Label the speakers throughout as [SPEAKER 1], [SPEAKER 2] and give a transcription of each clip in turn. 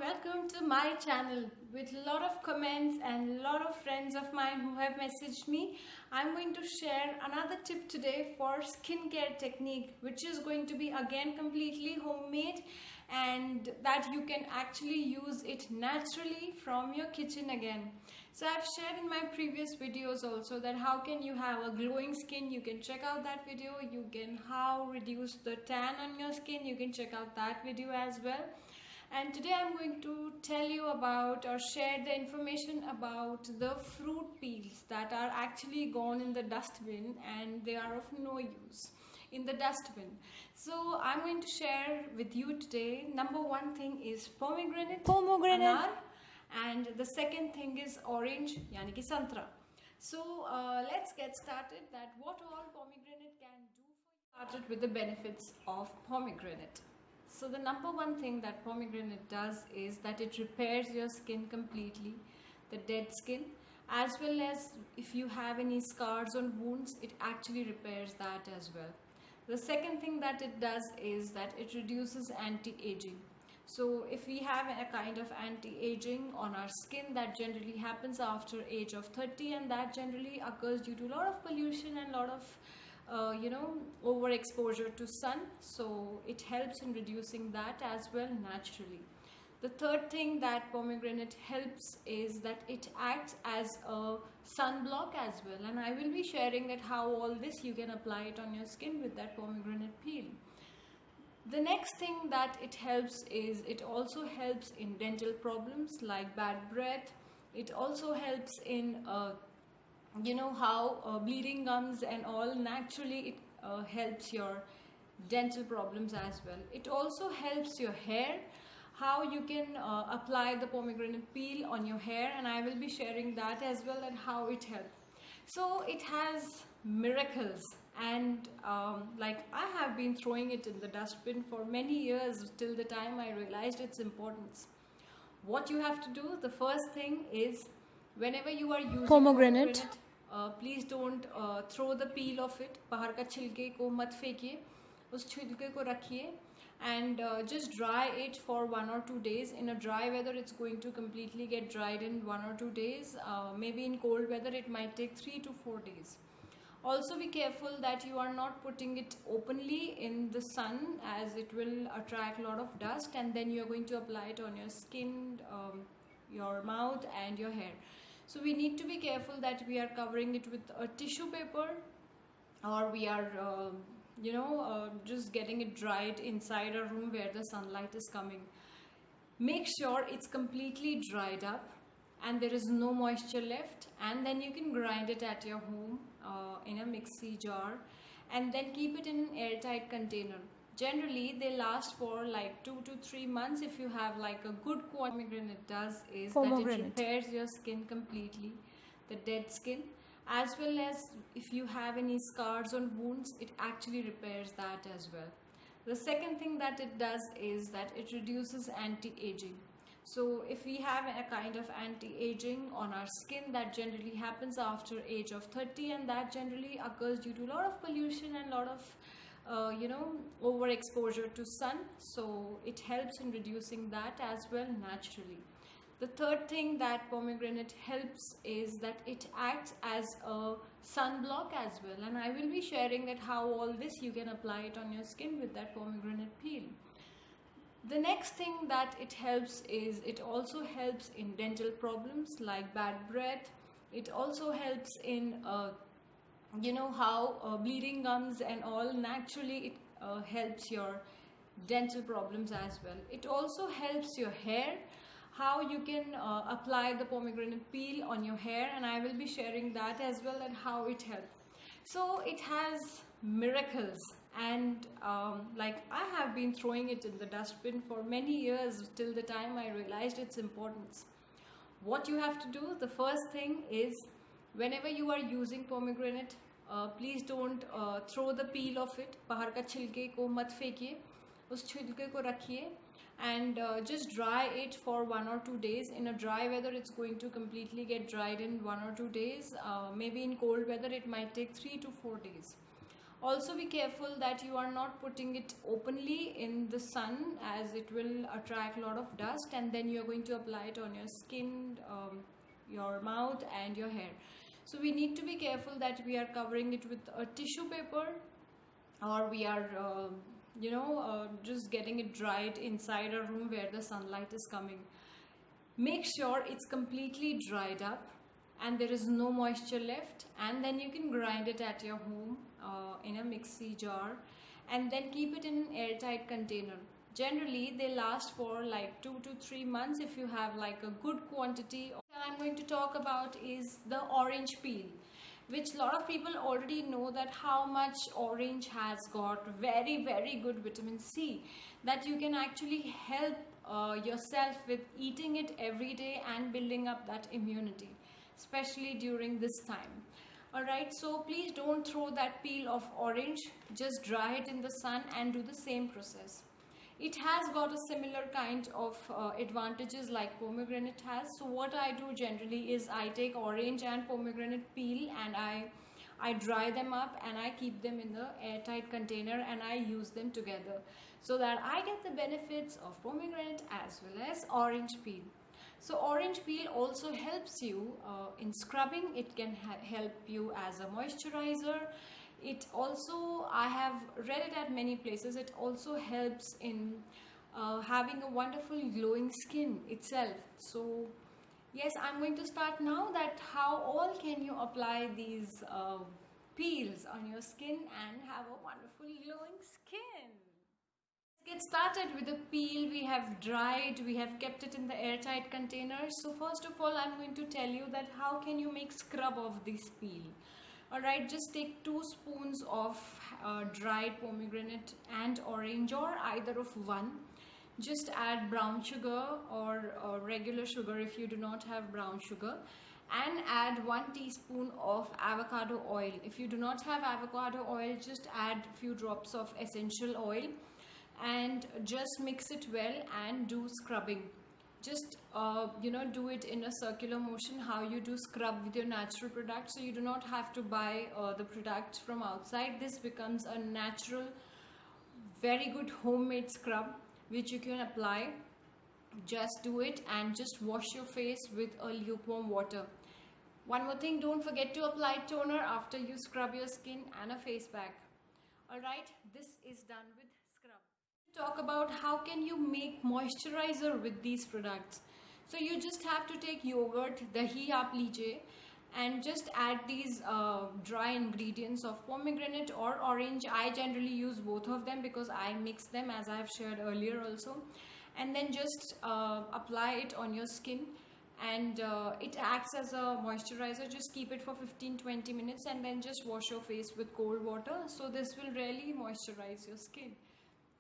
[SPEAKER 1] welcome to my channel. With a lot of comments and a lot of friends of mine who have messaged me, I'm going to share another tip today for skincare technique, which is going to be again completely homemade and that you can actually use it naturally from your kitchen again. So I've shared in my previous videos also that how can you have a glowing skin. You can check out that video. You can how reduce the tan on your skin. You can check out that video as well. And today I'm going to tell you about or share the information about the fruit peels that are actually gone in the dustbin and they are of no use in the dustbin. So I'm going to share with you today. Number one thing is pomegranate, anar, and the second thing is orange, yani ki santra. So let's get started that what all pomegranate can do for you. Started with the benefits of pomegranate. So the number one thing that pomegranate does is that it repairs your skin completely, the dead skin, as well as if you have any scars on wounds, it actually repairs that as well. The second thing that it does is that it reduces anti-aging. So if we have a kind of anti-aging on our skin, that generally happens after age of 30, and that generally occurs due to a lot of pollution and a lot of overexposure to sun. So it helps in reducing that as well naturally. The third thing that pomegranate helps is that it acts as a sunblock as well, and I will be sharing that how all this you can apply it on your skin with that pomegranate peel. The next thing that it helps is it also helps in dental problems like bad breath. It also helps in how bleeding gums and all. Naturally it helps your dental problems as well. It also helps your hair, how you can apply the pomegranate peel on your hair, and I will be sharing that as well and how it helps. So it has miracles, and like I have been throwing it in the dustbin for many years till the time I realized its importance. What you have to do, the first thing is whenever you are using pomegranate, please don't throw the peel of it. बाहर का छिलके को मत फेंकिए, उस छिलके को रखिए and just dry it for 1 or 2 days. In a dry weather it's going to completely get dried in 1 or 2 days. Maybe in cold weather it might take 3 to 4 days. Also be careful that you are not putting it openly in the sun, as it will attract a lot of dust, and then you are going to apply it on your skin, your mouth and your hair. So we need to be careful that we are covering it with a tissue paper, or we are just getting it dried inside a room where the sunlight is coming. Make sure it's completely dried up and there is no moisture left, and then you can grind it at your home in a mixie jar, and then keep it in an airtight container. Generally they last for like 2 to 3 months if you have like a good quantity. Pomegranate does is that it repairs your skin completely, the dead skin, as well as if you have any scars on wounds, it actually repairs that as well. The second thing that it does is that it reduces anti-aging. So if we have a kind of anti-aging on our skin, that generally happens after age of 30, and that generally occurs due to a lot of pollution and a lot of overexposure to sun. So it helps in reducing that as well naturally. The third thing that pomegranate helps is that it acts as a sunblock as well, and I will be sharing that how all this you can apply it on your skin with that pomegranate peel. The next thing that it helps is it also helps in dental problems like bad breath. It also helps in bleeding gums and all. Naturally it helps your dental problems as well. It also helps your hair, how you can apply the pomegranate peel on your hair, and I will be sharing that as well and how it helps. So it has miracles, and like I have been throwing it in the dustbin for many years till the time I realized its importance. What you have to do, the first thing is whenever you are using pomegranate, please don't throw the peel of it. बाहर का छिलके को मत फेंकिए, उस छिलके को रखिए and just dry it for 1 or 2 days. In a dry weather it's going to completely get dried in 1 or 2 days. Maybe in cold weather it might take 3 to 4 days. Also be careful that you are not putting it openly in the sun, as it will attract a lot of dust, and then you're going to apply it on your skin, your mouth and your hair. So we need to be careful that we are covering it with a tissue paper, or we are just getting it dried inside a room where the sunlight is coming. Make sure it's completely dried up and there is no moisture left, and then you can grind it at your home in a mixie jar, and then keep it in an airtight container. Generally they last for like 2 to 3 months if you have like a good quantity. What I'm going to talk about is the orange peel, which a lot of people already know that how much orange has got very very good vitamin C, that you can actually help yourself with eating it every day and building up that immunity, especially during this time. Alright, so please don't throw that peel of orange, just dry it in the sun and do the same process. It has got a similar kind of advantages like pomegranate has. So what I do generally is I take orange and pomegranate peel and I dry them up and I keep them in the airtight container and I use them together, so that I get the benefits of pomegranate as well as orange peel. So orange peel also helps you in scrubbing. It can help you as a moisturizer. It also, I have read it at many places, it also helps in having a wonderful glowing skin itself. So yes, I'm going to start now that how all can you apply these peels on your skin and have a wonderful glowing skin. Let's get started with the peel. We have dried, we have kept it in the airtight container. So first of all, I'm going to tell you that how can you make scrub of this peel. Alright, just take 2 spoons of dried pomegranate and orange, or either of one. Just add brown sugar or regular sugar if you do not have brown sugar, and add 1 teaspoon of avocado oil. If you do not have avocado oil, just add few drops of essential oil and just mix it well and do scrubbing. Just do it in a circular motion, how you do scrub with your natural products. So you do not have to buy the products from outside. This becomes a natural, very good homemade scrub which you can apply. Just do it and just wash your face with a lukewarm water. One more thing, don't forget to apply toner after you scrub your skin, and a face pack. Alright, this is done with scrub. Talk about how can you make moisturizer with these products. So you just have to take yogurt, dahi aap lijiye, and just add these dry ingredients of pomegranate or orange. I generally use both of them because I mix them, as I have shared earlier also, and then just apply it on your skin, and it acts as a moisturizer. Just keep it for 15-20 minutes and then just wash your face with cold water. So this will really moisturize your skin.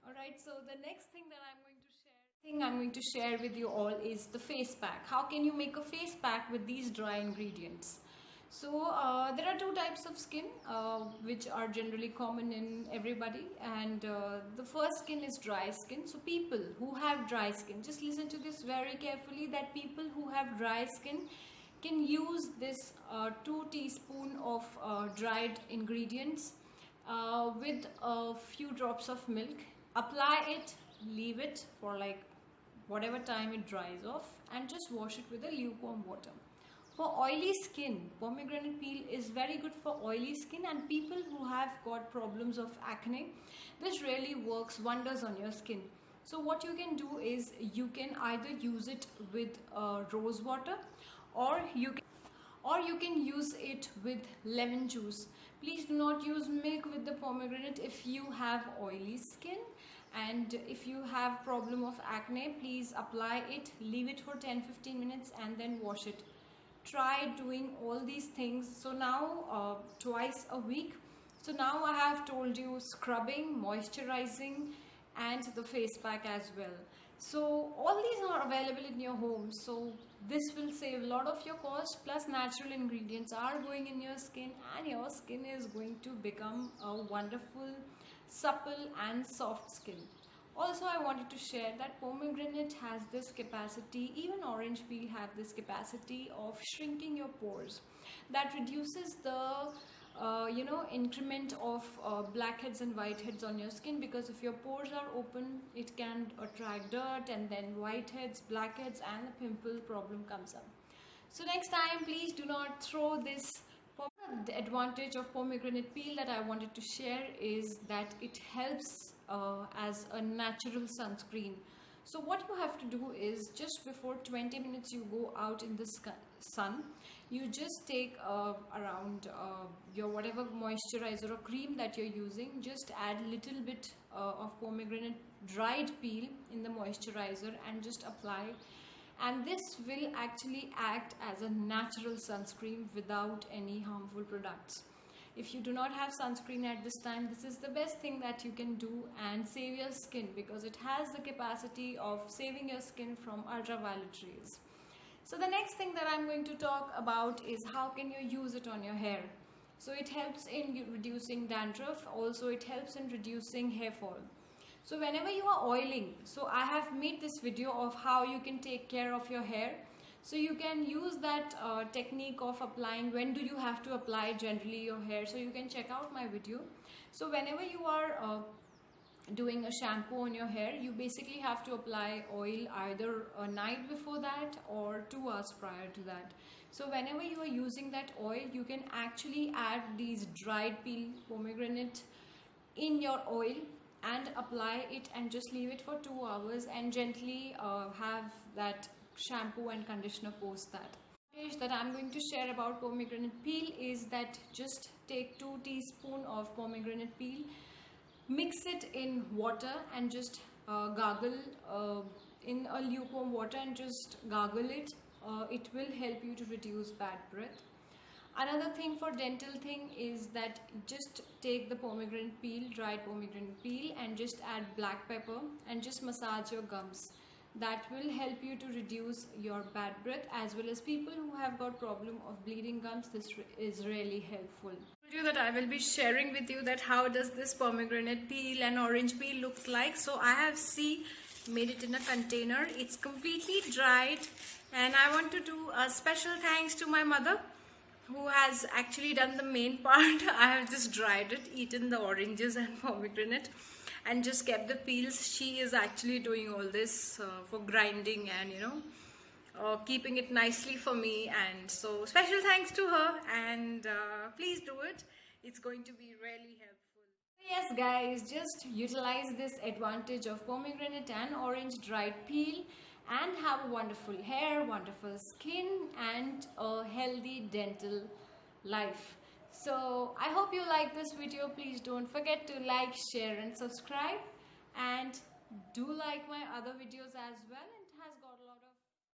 [SPEAKER 1] Alright, so the next thing that I'm going to share with you all is the face pack. How can you make a face pack with these dry ingredients? So there are 2 types of skin which are generally common in everybody, and the first skin is dry skin. So people who have dry skin, just listen to this very carefully, that people who have dry skin can use this 2 teaspoon of dried ingredients with a few drops of milk. Apply it, leave it for like whatever time it dries off, and just wash it with a lukewarm water. For oily skin, pomegranate peel is very good for oily skin, and people who have got problems of acne, this really works wonders on your skin. So what you can do is you can either use it with rose water, or you can use it with lemon juice. Please do not use milk with the pomegranate if you have oily skin, and if you have problem of acne, please apply it, leave it for 10-15 minutes and then wash it. Try doing all these things. So now twice a week. So now I have told you scrubbing, moisturizing, and the face pack as well. So all these are available in your home, so this will save a lot of your cost, plus natural ingredients are going in your skin, and your skin is going to become a wonderful, supple and soft skin. Also, I wanted to share that pomegranate has this capacity, even orange peel have this capacity of shrinking your pores. That reduces the increment of blackheads and whiteheads on your skin, because if your pores are open, it can attract dirt, and then whiteheads, blackheads, and the pimple problem comes up. So next time, please do not throw this. The advantage of pomegranate peel that I wanted to share is that it helps as a natural sunscreen. So what you have to do is, just before 20 minutes you go out in the sun, you just take around your whatever moisturizer or cream that you're using, just add little bit of pomegranate dried peel in the moisturizer and just apply, and this will actually act as a natural sunscreen without any harmful products. If you do not have sunscreen at this time, this is the best thing that you can do and save your skin, because it has the capacity of saving your skin from ultraviolet rays. So the next thing that I'm going to talk about is how can you use it on your hair. So it helps in reducing dandruff, also it helps in reducing hair fall. So whenever you are oiling, so I have made this video of how you can take care of your hair. So you can use that technique of applying, when do you have to apply generally your hair. So you can check out my video. So whenever you are doing a shampoo on your hair, you basically have to apply oil either a night before that or 2 hours prior to that. So whenever you are using that oil, you can actually add these dried peel pomegranate in your oil and apply it and just leave it for 2 hours and gently have that shampoo and conditioner post that. That I'm going to share about pomegranate peel is that just take 2 teaspoons of pomegranate peel, mix it in water and just gargle in a lukewarm water and just gargle it. It will help you to reduce bad breath. Another thing for dental thing is that just take the pomegranate peel, dried pomegranate peel, and just add black pepper and just massage your gums. That will help you to reduce your bad breath, as well as people who have got problem of bleeding gums. This is really helpful. That I will be sharing with you that how does this pomegranate peel and orange peel look like. So I have made it in a container. It's completely dried, and I want to do a special thanks to my mother, who has actually done the main part. I have just dried it, eaten the oranges and pomegranate, and just kept the peels. She is actually doing all this for grinding and keeping it nicely for me, and so special thanks to her, and please do it. It's going to be really helpful. Yes guys, just utilize this advantage of pomegranate and orange dried peel and have a wonderful hair, wonderful skin, and a healthy dental life. So I hope you like this video. Please don't forget to like, share and subscribe, and do like my other videos as well.